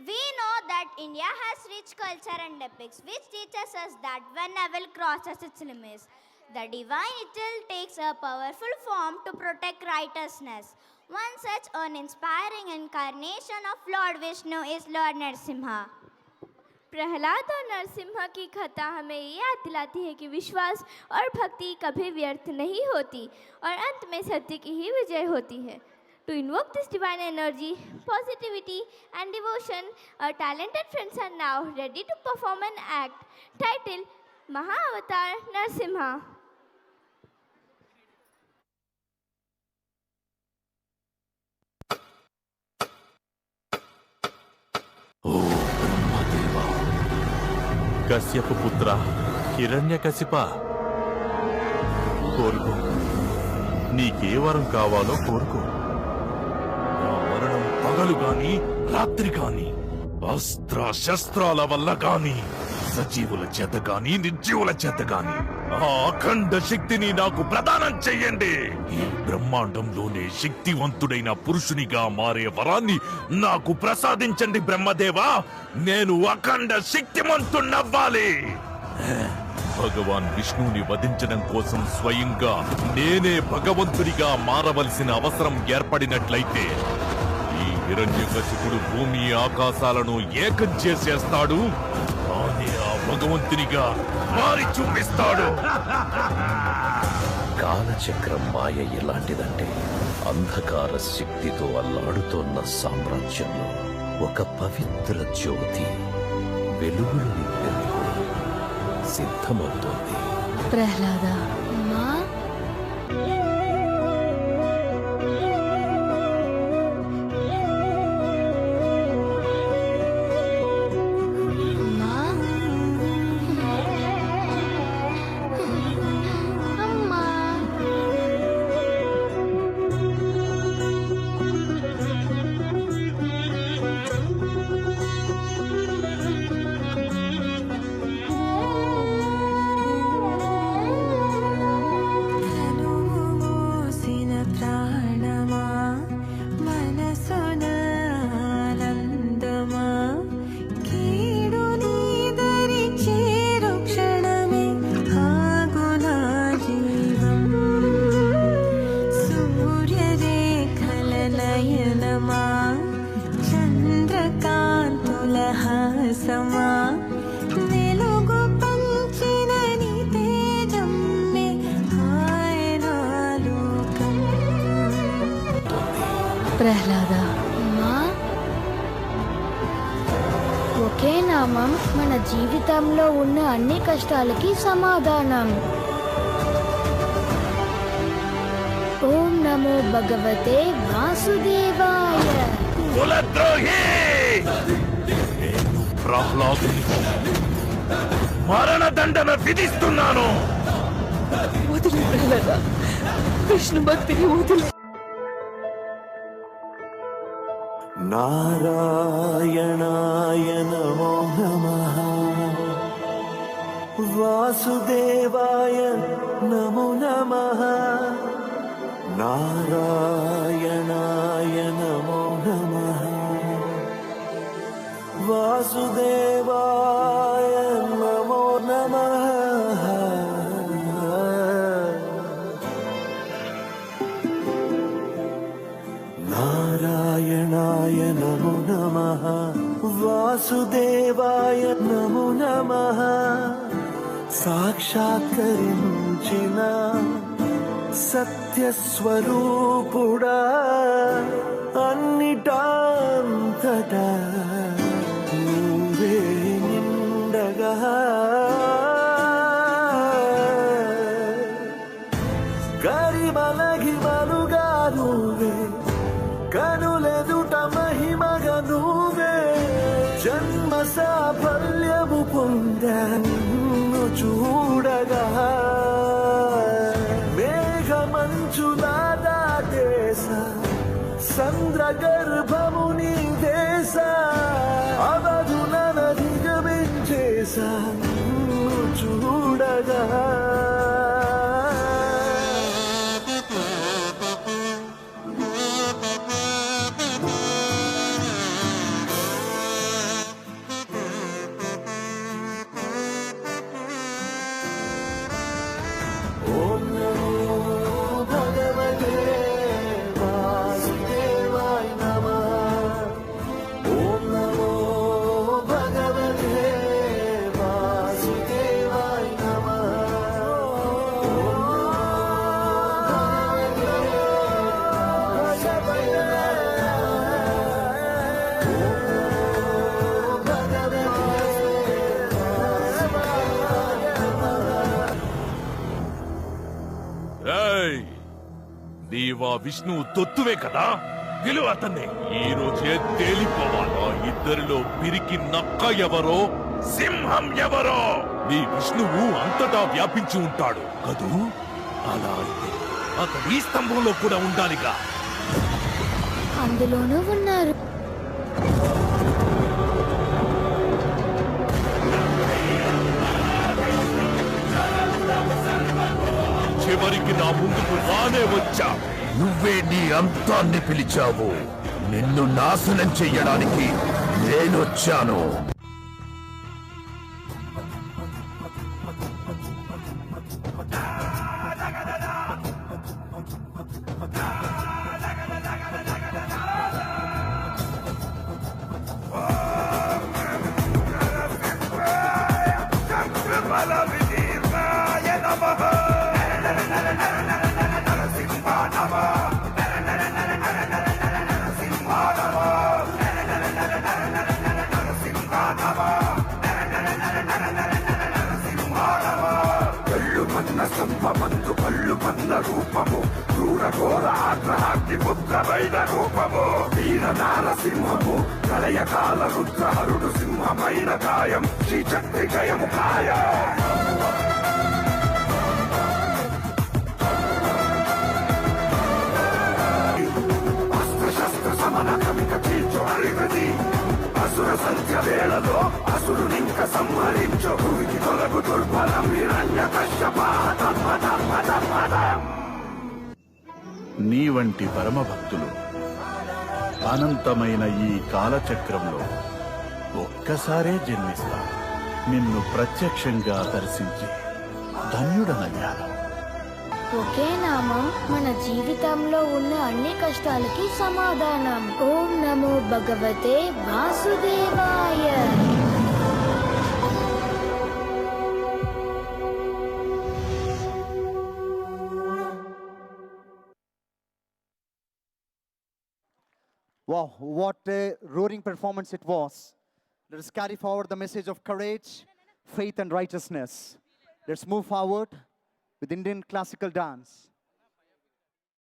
We know that India has rich culture and epics, which teaches us that when evil crosses its limits, the divine itself takes a powerful form to protect righteousness. One such an inspiring incarnation of Lord Vishnu is Lord Narsimha. Prahlad और नरसिम्हा की कथा हमें ये याद दिलाती है कि विश्वास और भक्ति कभी व्यर्थ नहीं होती और अंत में सत्य की ही विजय होती है. To invoke this divine energy, positivity and devotion, our talented friends are now ready to perform an act titled Mahavatar Narsimha. Kashyapa పుత్ర హిరణ్యకశిప, కోరుకో, నీకే వరం కావాలో కోరుకో. నా మరణం పగలు గాని రాత్రి గాని, అస్త్ర శస్త్రాల వల్ల గాని, సజీవుల చేత గాని నిర్జీవుల చేత గాని ఆ అఖండ శక్తిని నాకు ప్రదానం చెయ్యండి. ఈ బ్రహ్మాండంలోనే శక్తివంతుడైన పురుషునిగా మారే వరాన్ని నాకు ప్రసాదించండి బ్రహ్మదేవా. నేను అఖండ శక్తిమంతుణ్ణవ్వాలి. భగవాన్ విష్ణువుని వధించడం కోసం స్వయంగా నేనే భగవంతుడిగా మారవలసిన అవసరం ఏర్పడినట్లయితే ఈ హిరణ్యకశిపుడు భూమి ఆకాశాలను ఏకం చేసేస్తాడు. తానే ఆ భగవంతునిగా మారి చూపిస్తాడు. కాలచక్రం మాయ ఎలాంటిదంటే, అంధకార శక్తితో అల్లాడుతోన్న సామ్రాజ్యంలో ఒక పవిత్ర జ్యోతి వెలుగులు నింపేందుకు సిద్ధమవుతోంది. ప్రహ్లాద, మా ప్రహ్లాద, మా ఒకే నామం మన జీవితంలో ఉన్న అన్ని కష్టాలకి సమాధానం. ఓం నమో భగవతే వాసుదేవాయ. నేను ప్రహ్లాదునికి మరణదండన విధిస్తున్నాను. వదిలే ప్రహ్లాద, విష్ణు భక్తిని వదిలే. నారాయణాయ నమో నమః, వాసుదేవాయ నమో నమః. నారాయణాయ నమో నమః, వాసుదేవాయ నమో నమః. నారాయణాయ నమో నమః, వాసుదేవాయ నమో నమః. సాక్షాత్కరించిన సత్యస్వరూపుడా, అన్నిటాంతటా నువ్వే నిండగా, గరిమలగిమలుగా నువ్వే, కనులెదుట మహిమగా నువ్వే. జన్మ సాఫల్యము పొందాను చూడగా, మేఘమంచులా దాటేశ, సంద్రగర్భము నీ దేశ, అవధులనధిగమించేశా చూడగా. విష్ణువు తొత్తువే కదా, గెలువ అతన్ని. ఈ రోజే తేలిపోవాలా ఇద్దరిలో పిరికి నక్క ఎవరో, సింహం ఎవరో. నీ విష్ణువు అంతటా వ్యాపించి ఉంటాడు కదూ? అలా అయితే అతడు ఈ స్తంభంలో కూడా ఉండాలిగా. అందులోనూ ఉన్నారు. చివరికి నా ముందుకు రానే వచ్చా. నువ్వే నీ అంతాన్ని పిలిచావు. నిన్ను నాశనం చెయ్యడానికి నేనొచ్చాను. సింహమందు కళ్ళు పన్న రూపము, క్రూర ఘోర ఆగ్రహాగ్ని పుత్రమైన రూపము, వీర నారసింహము, ప్రళయకాల రుద్రహరుడు సింహమైన కాయం, శ్రీచక్రి జయము ఖాయం. అస్త్రశస్త్ర సమన కవిత చీల్చు అరిగది, అసుర సంధ్య వేళలో అసురునింక సంహరించు, భూమికి తొలగు దుర్బలం హిరణ్య కశ్యపాతం. నీ వంటి పరమ భక్తులు అనంతమైన ఈ కాలచక్రంలో ఒక్కసారే జన్మిస్తా. నిన్ను ప్రత్యక్షంగా దర్శించి ధన్యుడనయ్యాను. ఒకే నామం మన జీవితంలో ఉన్న అన్ని కష్టాలకి సమాధానం. ఓం నమో భగవతే వాసుదేవాయ. Wow, what a roaring performance it was. Let us carry forward the message of courage, faith, and righteousness. Let's move forward with Indian classical dance.